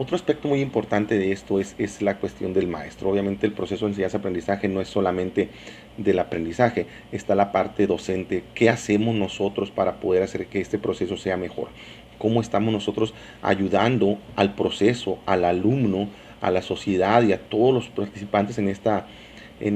Otro aspecto muy importante de esto es la cuestión del maestro. Obviamente el proceso de enseñanza-aprendizaje no es solamente del aprendizaje, está la parte docente. ¿Qué hacemos nosotros para poder hacer que este proceso sea mejor? ¿Cómo estamos nosotros ayudando al proceso, al alumno, a la sociedad y a todos los participantes en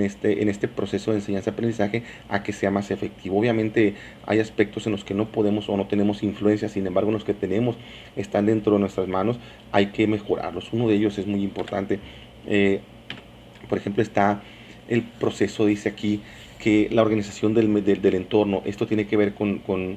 este proceso de enseñanza-aprendizaje a que sea más efectivo? Obviamente hay aspectos en los que no podemos o no tenemos influencia, sin embargo, en los que tenemos están dentro de nuestras manos, hay que mejorarlos. Uno de ellos es muy importante. Eh, por ejemplo, está el proceso, dice aquí, que la organización del entorno, esto tiene que ver con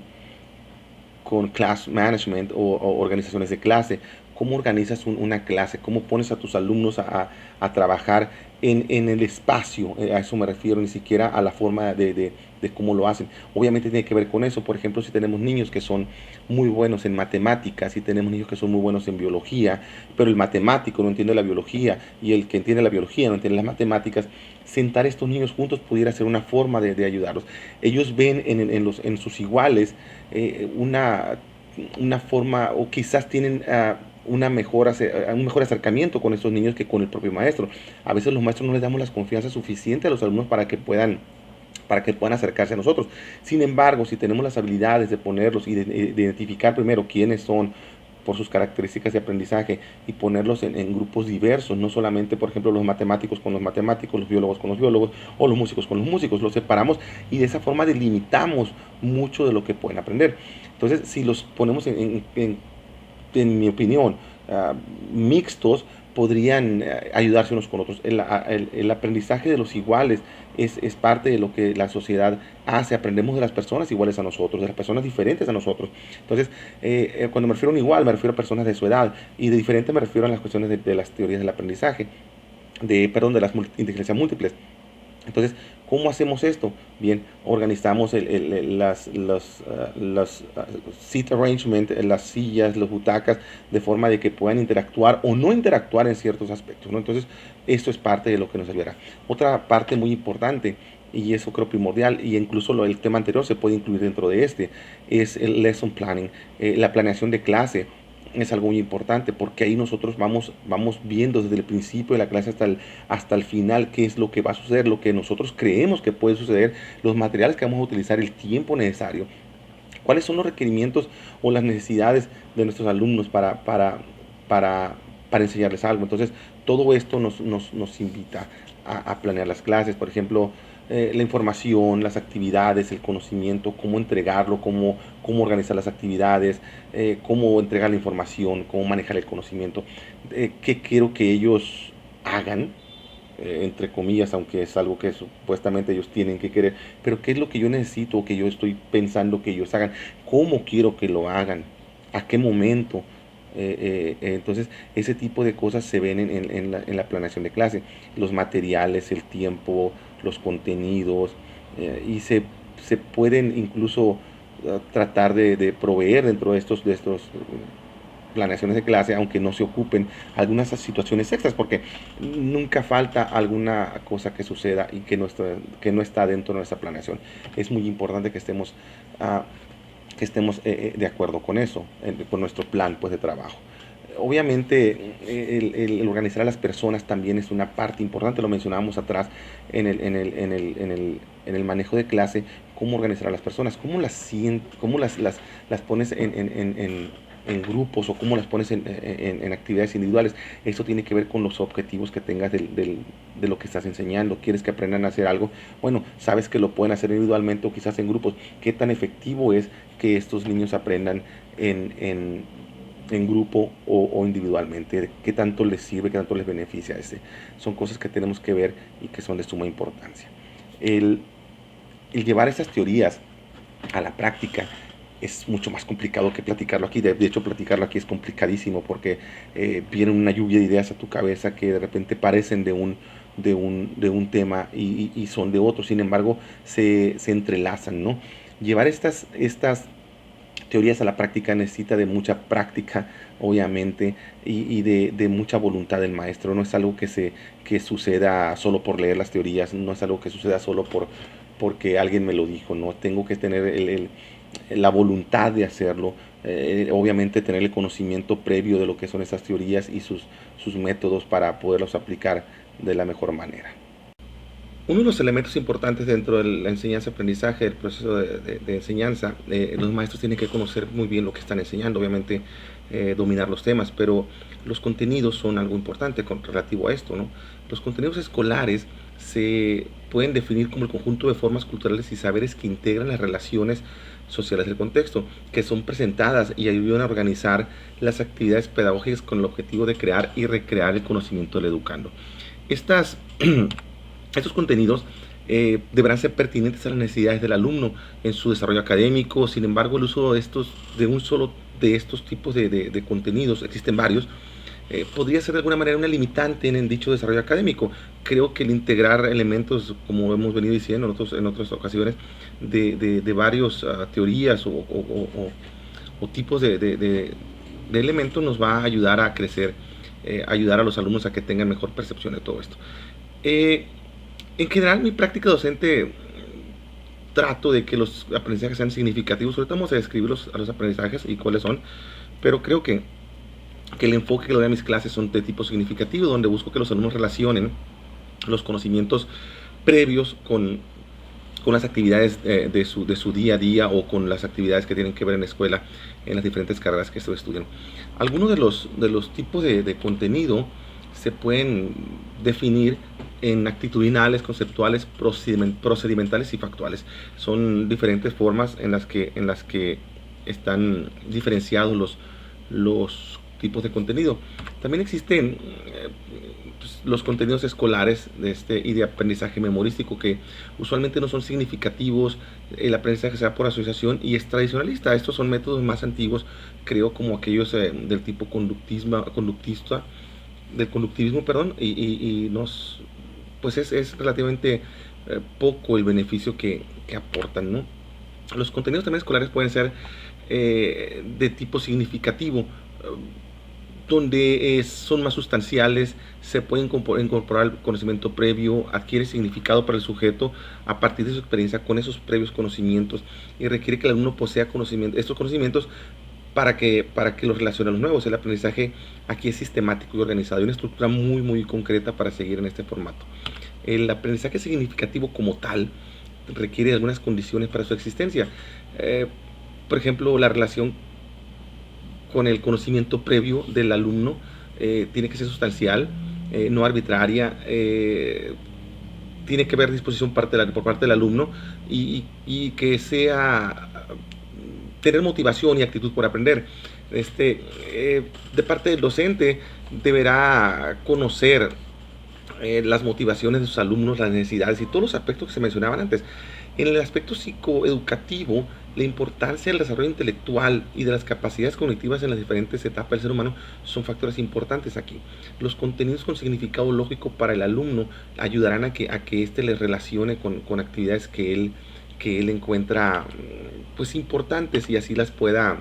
class management o organizaciones de clase. ¿Cómo organizas una clase? ¿Cómo pones a tus alumnos a trabajar en el espacio? A eso me refiero, ni siquiera a la forma de cómo lo hacen. Obviamente tiene que ver con eso. Por ejemplo, si tenemos niños que son muy buenos en matemáticas, si tenemos niños que son muy buenos en biología, pero el matemático no entiende la biología y el que entiende la biología no entiende las matemáticas, sentar a estos niños juntos pudiera ser una forma de ayudarlos. Ellos ven en sus iguales una forma, o quizás tienen un mejor acercamiento con estos niños que con el propio maestro. A veces los maestros no les damos la confianza suficiente a los alumnos para que puedan acercarse a nosotros. Sin embargo, si tenemos las habilidades de ponerlos y de identificar primero quiénes son por sus características de aprendizaje y ponerlos en grupos diversos, no solamente, por ejemplo, los matemáticos con los matemáticos, los biólogos con los biólogos o los músicos con los músicos, los separamos y de esa forma delimitamos mucho de lo que pueden aprender. Entonces, si los ponemos en mi opinión, mixtos, podrían ayudarse unos con otros. El aprendizaje de los iguales es parte de lo que la sociedad hace. Aprendemos de las personas iguales a nosotros, de las personas diferentes a nosotros. Entonces, cuando me refiero a un igual, me refiero a personas de su edad. Y de diferente me refiero a las cuestiones de las teorías del aprendizaje, perdón, de las inteligencias múltiples. Entonces, ¿cómo hacemos esto? Bien, organizamos seat arrangement, las sillas, las butacas, de forma de que puedan interactuar o no interactuar en ciertos aspectos, ¿no? Entonces, esto es parte de lo que nos ayudará. Otra parte muy importante, y eso creo primordial, y incluso el tema anterior se puede incluir dentro de este, es el lesson planning, la planeación de clase es algo muy importante porque ahí nosotros vamos viendo desde el principio de la clase hasta el final qué es lo que va a suceder, lo que nosotros creemos que puede suceder, los materiales que vamos a utilizar, el tiempo necesario, cuáles son los requerimientos o las necesidades de nuestros alumnos para, para enseñarles algo. Entonces, todo esto nos invita planear las clases, por ejemplo, la información, las actividades, el conocimiento, cómo entregarlo, cómo organizar las actividades, cómo entregar la información, cómo manejar el conocimiento, qué quiero que ellos hagan, entre comillas, aunque es algo que supuestamente ellos tienen que querer, pero qué es lo que yo necesito, que yo estoy pensando que ellos hagan, cómo quiero que lo hagan, a qué momento. Entonces, ese tipo de cosas se ven en la planeación de clase, los materiales, el tiempo, los contenidos, y se pueden incluso tratar de proveer dentro de estos planeaciones de clase, aunque no se ocupen algunas situaciones extras, porque nunca falta alguna cosa que suceda y que no está dentro de nuestra planeación. Es muy importante que estemos de acuerdo con eso, con nuestro plan pues, de trabajo. Obviamente el organizar a las personas también es una parte importante, lo mencionábamos atrás en el manejo de clase, cómo organizar a las personas, cómo las pones en grupos o cómo las pones en actividades individuales. Eso tiene que ver con los objetivos que tengas de lo que estás enseñando. ¿Quieres que aprendan a hacer algo? Bueno, sabes que lo pueden hacer individualmente o quizás en grupos. ¿Qué tan efectivo es que estos niños aprendan en, en, en grupo o individualmente? ¿Qué tanto les sirve, qué tanto les beneficia ese? Son cosas que tenemos que ver y que son de suma importancia. El, el llevar esas teorías a la práctica es mucho más complicado que platicarlo aquí. De hecho, platicarlo aquí es complicadísimo porque viene una lluvia de ideas a tu cabeza que de repente parecen de un tema y son de otro. Sin embargo, se entrelazan, ¿no? Llevar estas teorías a la práctica necesita de mucha práctica, obviamente, y de mucha voluntad del maestro. No es algo que suceda solo por leer las teorías, no es algo que suceda solo porque alguien me lo dijo, ¿no? Tengo que tener la voluntad de hacerlo, obviamente tener el conocimiento previo de lo que son esas teorías y sus métodos para poderlos aplicar de la mejor manera. Uno de los elementos importantes dentro de la enseñanza-aprendizaje, el proceso de enseñanza, los maestros tienen que conocer muy bien lo que están enseñando, obviamente dominar los temas, pero los contenidos son algo importante relativo a esto, ¿no? Los contenidos escolares se pueden definir como el conjunto de formas culturales y saberes que integran las relaciones sociales del contexto, que son presentadas y ayudan a organizar las actividades pedagógicas con el objetivo de crear y recrear el conocimiento del educando. Estos contenidos deberán ser pertinentes a las necesidades del alumno en su desarrollo académico. Sin embargo, el uso de un solo de estos tipos de contenidos, existen varios, podría ser de alguna manera una limitante en dicho desarrollo académico. Creo que el integrar elementos, como hemos venido diciendo en otras ocasiones, de varias teorías o tipos de elementos nos va a ayudar a crecer, ayudar a los alumnos a que tengan mejor percepción de todo esto. En general, mi práctica docente trato de que los aprendizajes sean significativos. Ahorita vamos a describir a los aprendizajes y cuáles son, pero creo que el enfoque que le doy a mis clases son de tipo significativo, donde busco que los alumnos relacionen los conocimientos previos con las actividades de su día a día o con las actividades que tienen que ver en la escuela, en las diferentes carreras que se estudian. Algunos de los tipos de contenido se pueden definir en actitudinales, conceptuales, procedimentales y factuales. Son diferentes formas en las que están diferenciados los tipos de contenido. También existen los contenidos escolares y de aprendizaje memorístico, que usualmente no son significativos. El aprendizaje se da por asociación y es tradicionalista. Estos son métodos más antiguos, creo, como aquellos del tipo conductivismo, y pues es relativamente poco el beneficio que aportan, ¿no? Los contenidos también escolares pueden ser de tipo significativo, donde son más sustanciales, se puede incorporar el conocimiento previo, adquiere significado para el sujeto a partir de su experiencia con esos previos conocimientos, y requiere que el alumno posea estos conocimientos para que los relacione a los nuevos. El aprendizaje aquí es sistemático y organizado, hay una estructura muy muy concreta para seguir en este formato. El aprendizaje significativo como tal requiere algunas condiciones para su existencia. Por ejemplo, la relación con el conocimiento previo del alumno tiene que ser sustancial, no arbitraria, tiene que haber disposición por parte del alumno y que sea tener motivación y actitud por aprender. De parte del docente deberá conocer las motivaciones de sus alumnos, las necesidades y todos los aspectos que se mencionaban antes. En el aspecto psicoeducativo, la importancia del desarrollo intelectual y de las capacidades cognitivas en las diferentes etapas del ser humano son factores importantes aquí. Los contenidos con significado lógico para el alumno ayudarán a que éste les relacione con actividades que él encuentra pues importantes, y así las pueda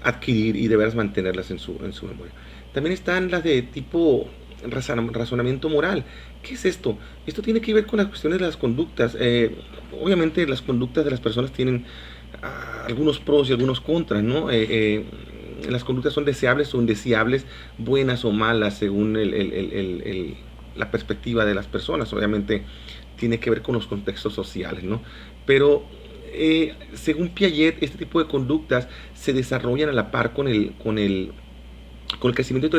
adquirir y de veras mantenerlas en su memoria. También están las de tipo razonamiento moral. ¿Qué es esto? Esto tiene que ver con las cuestiones de las conductas. Obviamente las conductas de las personas tienen algunos pros y algunos contras, ¿no? Las conductas son deseables o indeseables, buenas o malas, según la perspectiva de las personas. Obviamente tiene que ver con los contextos sociales, ¿no? Pero según Piaget, este tipo de conductas se desarrollan a la par con el crecimiento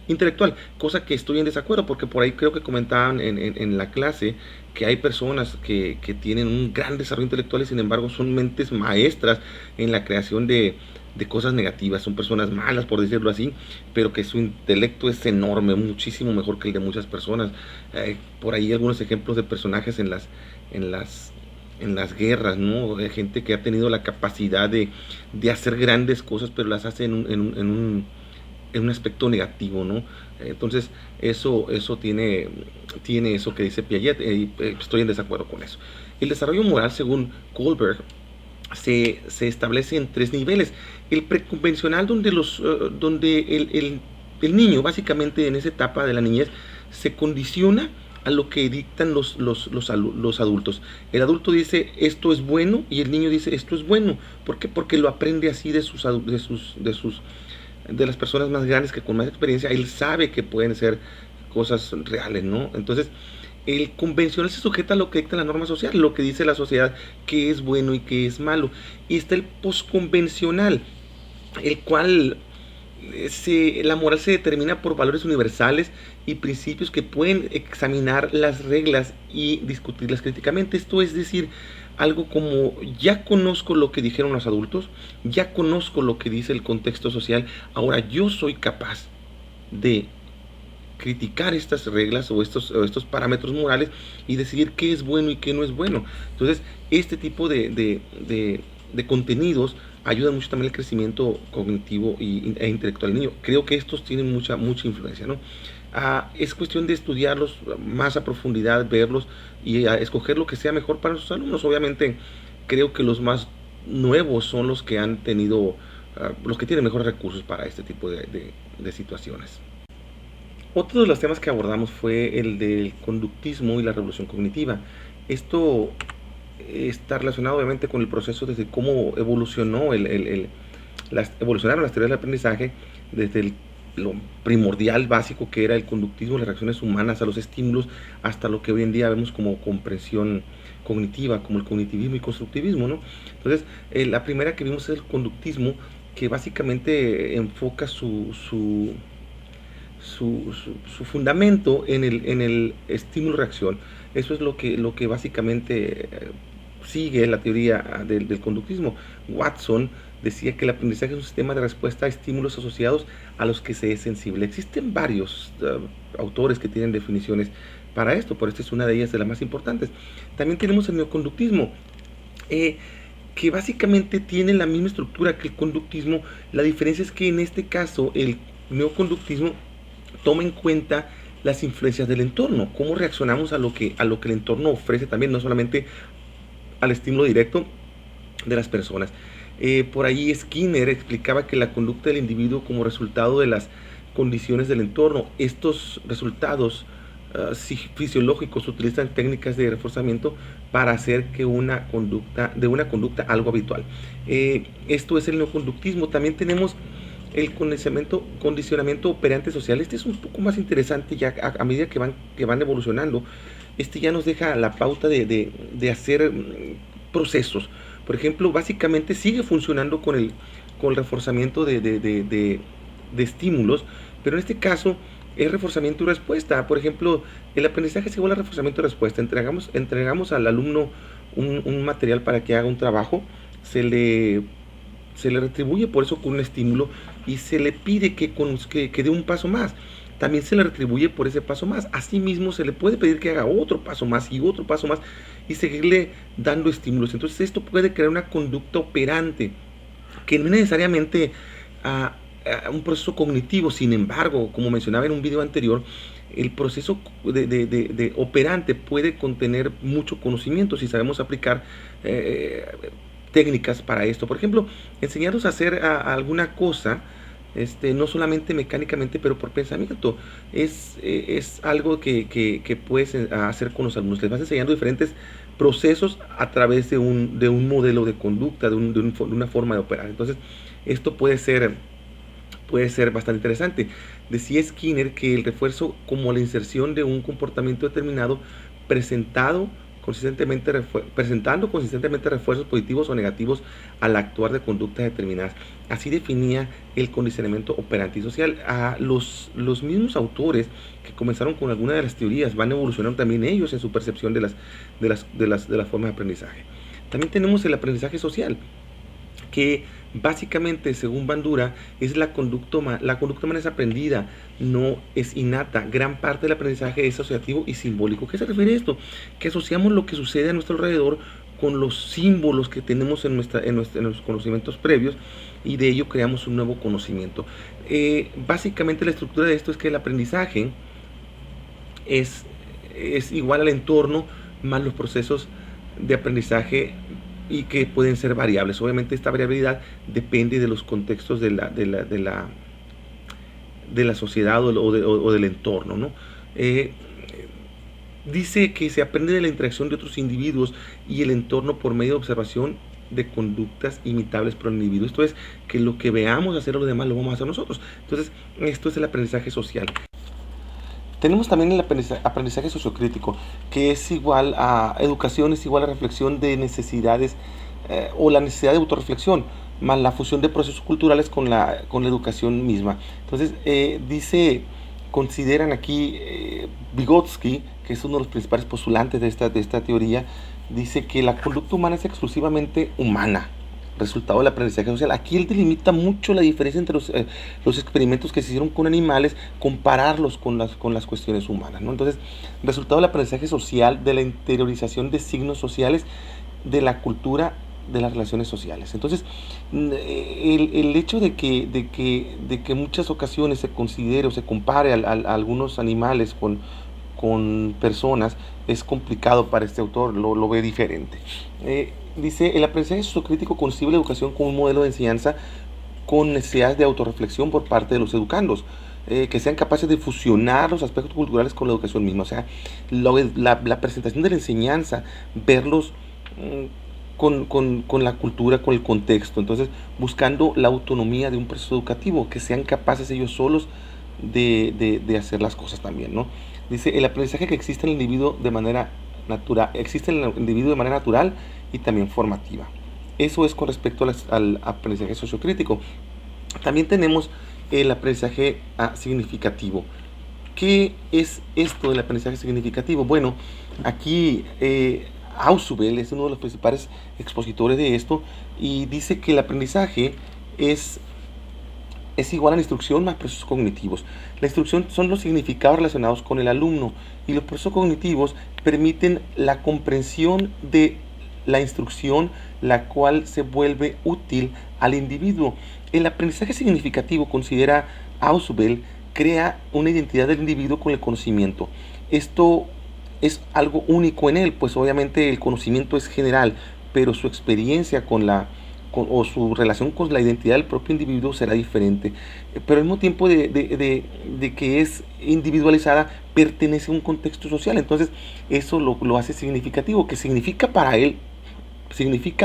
intelectual, cosa que estoy en desacuerdo, porque por ahí creo que comentaban en la clase que hay personas que tienen un gran desarrollo intelectual y sin embargo son mentes maestras en la creación de cosas negativas. Son personas malas, por decirlo así, pero que su intelecto es enorme, muchísimo mejor que el de muchas personas. Por ahí algunos ejemplos de personajes en las guerras, ¿no? De gente que ha tenido la capacidad de hacer grandes cosas, pero las hace en un aspecto negativo, ¿no? Entonces eso tiene eso que dice Piaget, y estoy en desacuerdo con eso. El desarrollo moral, según Kohlberg, se establece en 3 niveles. El preconvencional, donde el niño, básicamente en esa etapa de la niñez, se condiciona a lo que dictan los adultos. El adulto dice esto es bueno y el niño dice esto es bueno. ¿Por qué? Porque lo aprende así de las personas más grandes que con más experiencia, él sabe que pueden ser cosas reales, ¿no? Entonces, el convencional se sujeta a lo que dicta la norma social, lo que dice la sociedad que es bueno y que es malo. Y está el posconvencional, el cual la moral se determina por valores universales y principios que pueden examinar las reglas y discutirlas críticamente. Esto es decir, algo como ya conozco lo que dijeron los adultos, ya conozco lo que dice el contexto social, ahora yo soy capaz de criticar estas reglas o estos parámetros morales y decidir qué es bueno y qué no es bueno. Entonces, este tipo de contenidos ayudan mucho también al crecimiento cognitivo e intelectual del niño. Creo que estos tienen mucha influencia, ¿no? Es cuestión de estudiarlos más a profundidad, verlos y escoger lo que sea mejor para sus alumnos. Obviamente, creo que los más nuevos son los que han tenido, los que tienen mejores recursos para este tipo de situaciones. Otro de los temas que abordamos fue el del conductismo y la revolución cognitiva. Esto está relacionado obviamente con el proceso desde cómo evolucionó evolucionaron las teorías del aprendizaje desde lo primordial básico que era el conductismo, las reacciones humanas a los estímulos, hasta lo que hoy en día vemos como comprensión cognitiva, como el cognitivismo y constructivismo, ¿no? Entonces, la primera que vimos es el conductismo, que básicamente enfoca su fundamento en el estímulo-reacción. Eso es lo que básicamente sigue la teoría del conductismo. Watson decía que el aprendizaje es un sistema de respuesta a estímulos asociados a los que se es sensible. Existen varios autores que tienen definiciones para esto, pero esta es una de ellas, de las más importantes. También tenemos el neoconductismo, que básicamente tiene la misma estructura que el conductismo. La diferencia es que en este caso el neoconductismo toma en cuenta las influencias del entorno, cómo reaccionamos a lo que el entorno ofrece también, no solamente al estímulo directo de las personas. Por ahí Skinner explicaba que la conducta del individuo como resultado de las condiciones del entorno. Estos resultados fisiológicos utilizan técnicas de reforzamiento para hacer que una conducta algo habitual. Esto es el neoconductismo. También tenemos el condicionamiento operante social. Este es un poco más interesante ya a medida que van evolucionando. Este ya nos deja la pauta de hacer procesos. Por ejemplo, básicamente sigue funcionando con el reforzamiento de estímulos, pero en este caso es reforzamiento y respuesta. Por ejemplo, el aprendizaje es igual a reforzamiento y respuesta. Entregamos al alumno un material para que haga un trabajo, se le retribuye por eso con un estímulo y se le pide que dé un paso más. También se le retribuye por ese paso más. Asimismo, se le puede pedir que haga otro paso más y otro paso más y seguirle dando estímulos. Entonces, esto puede crear una conducta operante que no es necesariamente un proceso cognitivo. Sin embargo, como mencionaba en un video anterior, el proceso de operante puede contener mucho conocimiento si sabemos aplicar técnicas para esto. Por ejemplo, enseñarlos a hacer alguna cosa, no solamente mecánicamente, pero por pensamiento. Es algo que puedes hacer con los alumnos. Les vas enseñando diferentes procesos a través de un modelo de conducta, de una forma de operar. Entonces, esto puede ser bastante interesante. Decía Skinner que el refuerzo, como la inserción de un comportamiento determinado, presentando consistentemente refuerzos positivos o negativos al actuar de conductas determinadas. Así definía el condicionamiento operante y social. Los mismos autores que comenzaron con alguna de las teorías van evolucionando también ellos en su percepción de las formas de aprendizaje. También tenemos el aprendizaje social, que básicamente, según Bandura, es la conducta humana es aprendida, no es innata. Gran parte del aprendizaje es asociativo y simbólico. ¿Qué se refiere a esto? Que asociamos lo que sucede a nuestro alrededor con los símbolos que tenemos en los conocimientos previos, y de ello creamos un nuevo conocimiento. Básicamente la estructura de esto es que el aprendizaje es igual al entorno más los procesos de aprendizaje, y que pueden ser variables. Obviamente esta variabilidad depende de los contextos de la sociedad o del entorno, ¿no? Dice que se aprende de la interacción de otros individuos y el entorno por medio de observación de conductas imitables por el individuo. Esto es, que lo que veamos hacer a los demás lo vamos a hacer nosotros. Entonces, esto es el aprendizaje social. Tenemos también el aprendizaje sociocrítico, que es igual a educación, es igual a reflexión de necesidades o la necesidad de autorreflexión, más la fusión de procesos culturales con la educación misma. Entonces, consideran aquí Vygotsky, que es uno de los principales postulantes de esta teoría, dice que la conducta humana es exclusivamente humana, resultado del aprendizaje social. Aquí él delimita mucho la diferencia entre los experimentos que se hicieron con animales, compararlos con las cuestiones humanas, ¿no? Entonces, resultado del aprendizaje social, de la interiorización de signos sociales, de la cultura, de las relaciones sociales. Entonces, el hecho de que muchas ocasiones se considere o se compare a algunos animales con personas es complicado para este autor, lo ve diferente. Dice, el aprendizaje sociocrítico concibe la educación como un modelo de enseñanza con necesidades de autorreflexión por parte de los educandos, que sean capaces de fusionar los aspectos culturales con la educación misma. O sea, la presentación de la enseñanza, verlos con la cultura, con el contexto. Entonces, buscando la autonomía de un proceso educativo, que sean capaces ellos solos de hacer las cosas también, ¿no? Dice, el aprendizaje que existe en el individuo de manera natural, existe en el individuo de manera natural y también formativa. Eso es con respecto al aprendizaje sociocrítico. También tenemos el aprendizaje significativo. ¿Qué es esto del aprendizaje significativo? Bueno, aquí Ausubel es uno de los principales expositores de esto y dice que el aprendizaje es igual a la instrucción más procesos cognitivos. La instrucción son los significados relacionados con el alumno y los procesos cognitivos permiten la comprensión de la instrucción, la cual se vuelve útil al individuo. El aprendizaje significativo, considera Ausubel, crea una identidad del individuo con el conocimiento. Esto es algo único en él, pues obviamente el conocimiento es general, pero su experiencia o su relación con la identidad del propio individuo será diferente. Pero al mismo tiempo de que es individualizada, pertenece a un contexto social. Entonces, eso lo hace significativo, que significa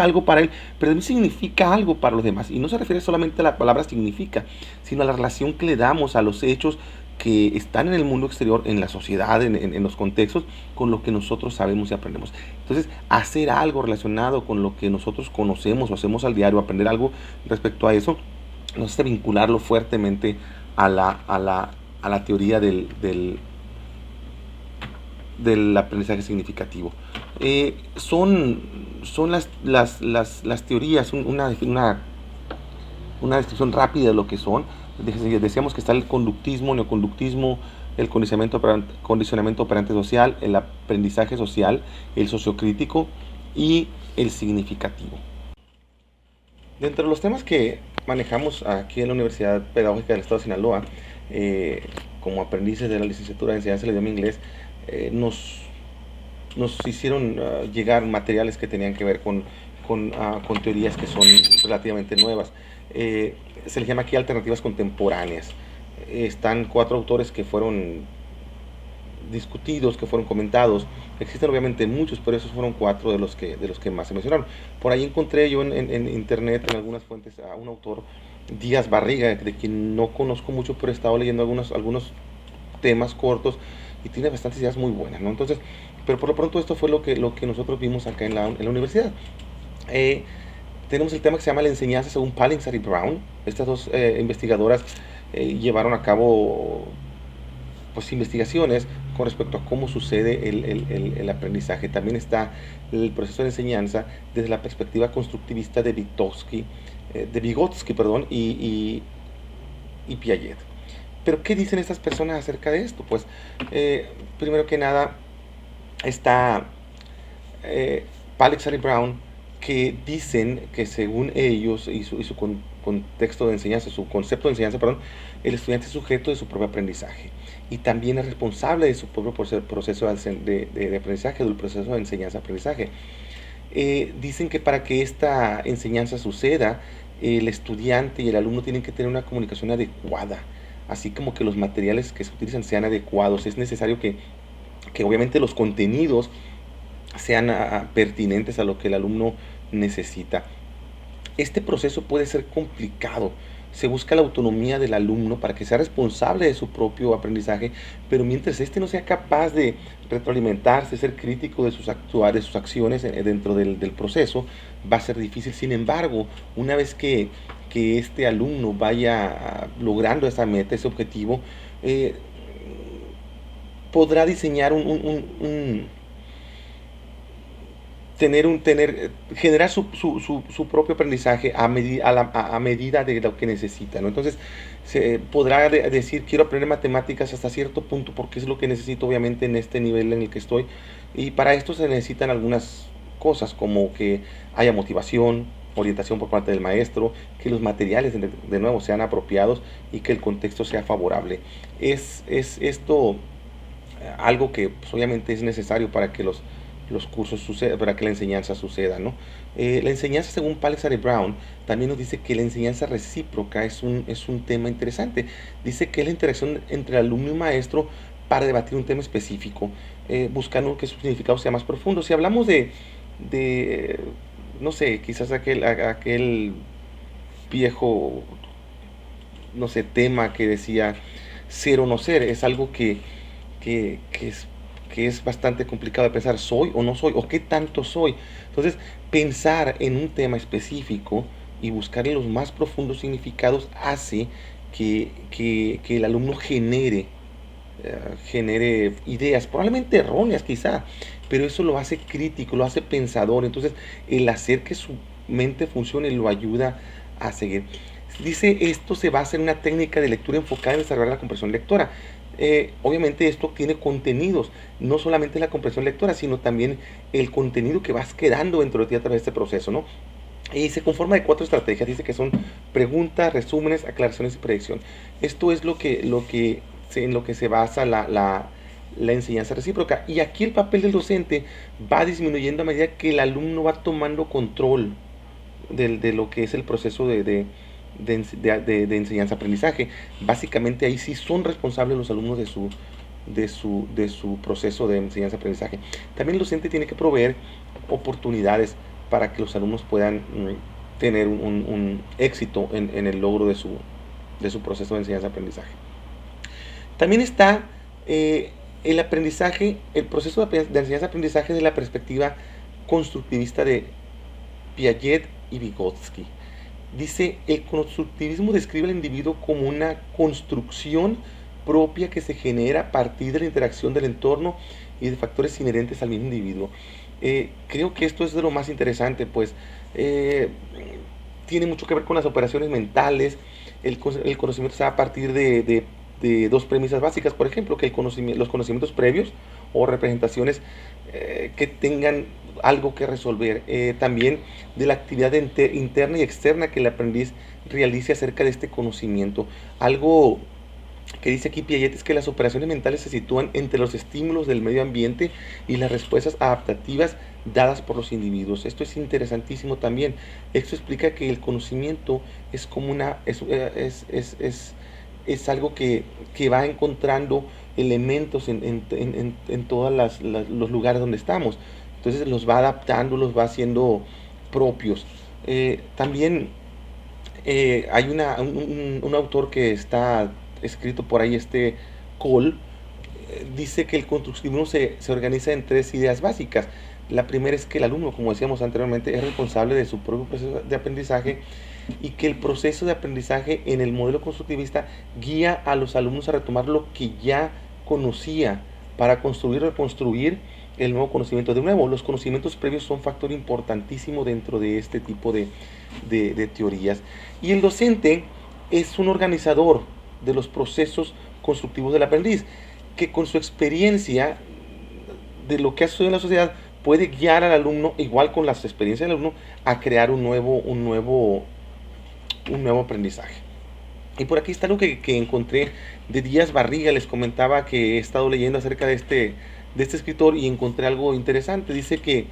algo para él, pero también significa algo para los demás. Y no se refiere solamente a la palabra significa, sino a la relación que le damos a los hechos que están en el mundo exterior, en la sociedad, en los contextos, con lo que nosotros sabemos y aprendemos. Entonces, hacer algo relacionado con lo que nosotros conocemos o hacemos al diario, aprender algo respecto a eso, nos hace vincularlo fuertemente a la teoría del aprendizaje significativo. Son las teorías, una descripción rápida de lo que son. Decíamos que está el conductismo, neoconductismo, el condicionamiento operante social, el aprendizaje social, el sociocrítico y el significativo. Dentro de los temas que manejamos aquí en la Universidad Pedagógica del Estado de Sinaloa, como aprendices de la licenciatura de enseñanza del idioma inglés, nos hicieron llegar materiales que tenían que ver con teorías que son relativamente nuevas. Se les llama aquí alternativas contemporáneas. Están 4 autores que fueron discutidos, que fueron comentados. Existen obviamente muchos, pero esos fueron 4 de los que más se mencionaron. Por ahí encontré yo en internet, en algunas fuentes, a un autor, Díaz Barriga, de quien no conozco mucho, pero he estado leyendo algunos temas cortos y tiene bastantes ideas muy buenas, ¿no? Entonces, pero por lo pronto esto fue lo que nosotros vimos acá en la universidad. Tenemos el tema que se llama la enseñanza según Palinsar y Brown. Estas dos investigadoras llevaron a cabo pues investigaciones con respecto a cómo sucede el aprendizaje. También está el proceso de enseñanza desde la perspectiva constructivista de Vygotsky, y Piaget. Pero ¿qué dicen estas personas acerca de esto? Pues primero que nada está Palinsar y Brown, que dicen que según ellos y su contexto de enseñanza, su concepto de enseñanza, el estudiante es sujeto de su propio aprendizaje y también es responsable de su propio proceso de aprendizaje, del proceso de enseñanza-aprendizaje. Dicen que para que esta enseñanza suceda, el estudiante y el alumno tienen que tener una comunicación adecuada, así como que los materiales que se utilizan sean adecuados. Es necesario que que obviamente los contenidos sean pertinentes a lo que el alumno necesita. Este proceso puede ser complicado. Se busca la autonomía del alumno para que sea responsable de su propio aprendizaje, pero mientras éste no sea capaz de retroalimentarse, ser crítico de sus acciones dentro del proceso, va a ser difícil. Sin embargo, una vez que este alumno vaya logrando esa meta, ese objetivo, eh, podrá diseñar generar su propio aprendizaje a medida de lo que necesita, ¿no? Entonces, se podrá decir, quiero aprender matemáticas hasta cierto punto porque es lo que necesito, obviamente, en este nivel en el que estoy. Y para esto se necesitan algunas cosas, como que haya motivación, orientación por parte del maestro, que los materiales, de nuevo, sean apropiados y que el contexto sea favorable. Es esto algo que pues, obviamente es necesario para que los cursos sucedan, para que la enseñanza suceda, ¿no? La enseñanza, según Palisade y Brown, también nos dice que la enseñanza recíproca es un tema interesante. Dice que es la interacción entre alumno y maestro para debatir un tema específico, buscando que su significado sea más profundo. Si hablamos de no sé, quizás aquel viejo, no sé, tema que decía ser o no ser, es algo que, que es, que es bastante complicado de pensar, ¿soy o no soy? ¿O qué tanto soy? Entonces, pensar en un tema específico y buscarle los más profundos significados hace que el alumno genere ideas, probablemente erróneas quizá, pero eso lo hace crítico, lo hace pensador. Entonces, el hacer que su mente funcione lo ayuda a seguir. Dice, esto se basa en una técnica de lectura enfocada en desarrollar la comprensión lectora. Obviamente esto tiene contenidos, no solamente la comprensión lectora, sino también el contenido que vas quedando dentro de ti a través de este proceso, ¿no? Y se conforma de 4 estrategias, dice que son preguntas, resúmenes, aclaraciones y predicción. Esto es en lo que se basa la enseñanza recíproca. Y aquí el papel del docente va disminuyendo a medida que el alumno va tomando control de lo que es el proceso de enseñanza-aprendizaje. Básicamente ahí sí son responsables los alumnos de su proceso de enseñanza-aprendizaje. También el docente tiene que proveer oportunidades para que los alumnos puedan tener un éxito en el logro de su proceso de enseñanza-aprendizaje. También está el aprendizaje, el proceso de enseñanza-aprendizaje de la perspectiva constructivista de Piaget y Vygotsky. Dice, el constructivismo describe al individuo como una construcción propia que se genera a partir de la interacción del entorno y de factores inherentes al mismo individuo. Creo que esto es de lo más interesante, pues tiene mucho que ver con las operaciones mentales. El conocimiento se da a partir de 2 premisas básicas, por ejemplo, que los conocimientos previos o representaciones que tengan algo que resolver. También de la actividad interna y externa que el aprendiz realice acerca de este conocimiento. Algo que dice aquí Piaget es que las operaciones mentales se sitúan entre los estímulos del medio ambiente y las respuestas adaptativas dadas por los individuos. Esto es interesantísimo también. Esto explica que el conocimiento es como es algo que va encontrando elementos en todos los lugares donde estamos. Entonces los va adaptando, los va haciendo propios. También hay un autor que está escrito por ahí, Cole, dice que el constructivismo se organiza en 3 ideas básicas. La primera es que el alumno, como decíamos anteriormente, es responsable de su propio proceso de aprendizaje y que el proceso de aprendizaje en el modelo constructivista guía a los alumnos a retomar lo que ya conocía para construir o reconstruir el nuevo conocimiento. De nuevo, los conocimientos previos son factor importantísimo dentro de este tipo de teorías. Y el docente es un organizador de los procesos constructivos del aprendiz, que con su experiencia de lo que ha sucedido en la sociedad puede guiar al alumno, igual con las experiencias del alumno, a crear un nuevo aprendizaje. Y por aquí está lo que encontré de Díaz Barriga. Les comentaba que he estado leyendo acerca de este escritor y encontré algo interesante. Dice que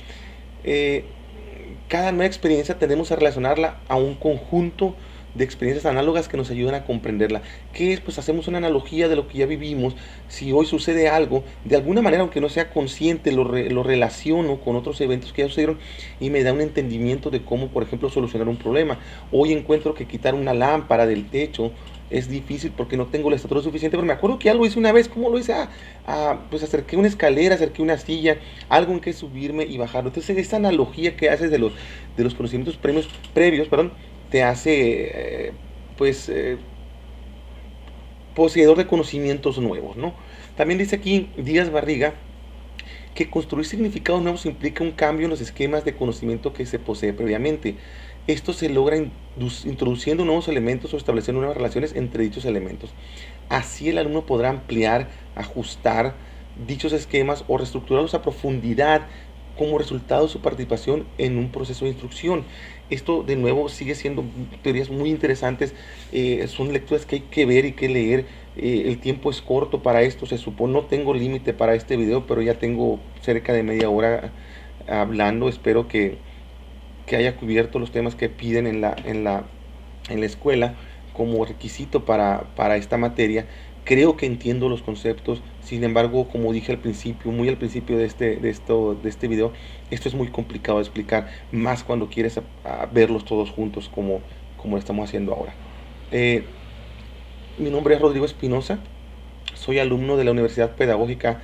cada nueva experiencia tendemos a relacionarla a un conjunto de experiencias análogas que nos ayudan a comprenderla. ¿Qué es? Pues hacemos una analogía de lo que ya vivimos. Si hoy sucede algo, de alguna manera, aunque no sea consciente, lo relaciono con otros eventos que ya sucedieron y me da un entendimiento de cómo, por ejemplo, solucionar un problema. Hoy encuentro que quitar una lámpara del techo es difícil porque no tengo la estatura suficiente, pero me acuerdo que ya lo hice una vez. ¿Cómo lo hice? Pues acerqué una escalera, acerqué una silla, algo en que subirme y bajarlo. Entonces, esta analogía que haces de los conocimientos previos, perdón, te hace, pues, poseedor de conocimientos nuevos, ¿no? También dice aquí Díaz Barriga que construir significados nuevos implica un cambio en los esquemas de conocimiento que se posee previamente. Esto se logra introduciendo nuevos elementos o estableciendo nuevas relaciones entre dichos elementos. Así el alumno podrá ampliar, ajustar dichos esquemas o reestructurarlos a profundidad como resultado de su participación en un proceso de instrucción. Esto de nuevo sigue siendo teorías muy interesantes, son lecturas que hay que ver y que leer. El tiempo es corto para esto, se supone, no tengo límite para este video, pero ya tengo cerca de media hora hablando. Espero que haya cubierto los temas que piden en la escuela como requisito para esta materia. Creo que entiendo los conceptos, sin embargo, como dije al principio, muy al principio de este video, esto es muy complicado de explicar, más cuando quieres verlos todos juntos como lo estamos haciendo ahora. Eh, Mi nombre es Rodrigo Espinosa, soy alumno de la Universidad Pedagógica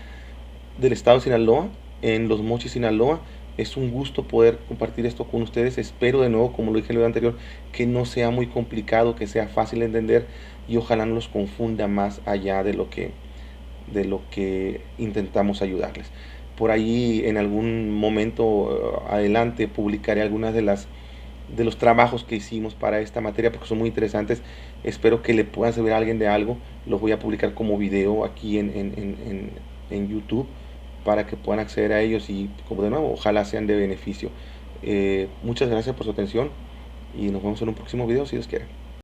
del Estado de Sinaloa, en Los Mochis, Sinaloa. Es un gusto poder compartir esto con ustedes. Espero de nuevo, como lo dije en el video anterior, que no sea muy complicado, que sea fácil de entender y ojalá no los confunda más allá de lo que intentamos ayudarles. Por ahí en algún momento adelante publicaré algunas de los trabajos que hicimos para esta materia porque son muy interesantes. Espero que le puedan servir a alguien de algo. Los voy a publicar como video aquí en YouTube para que puedan acceder a ellos y, como de nuevo, ojalá sean de beneficio. Muchas gracias por su atención y nos vemos en un próximo video si Dios quiere.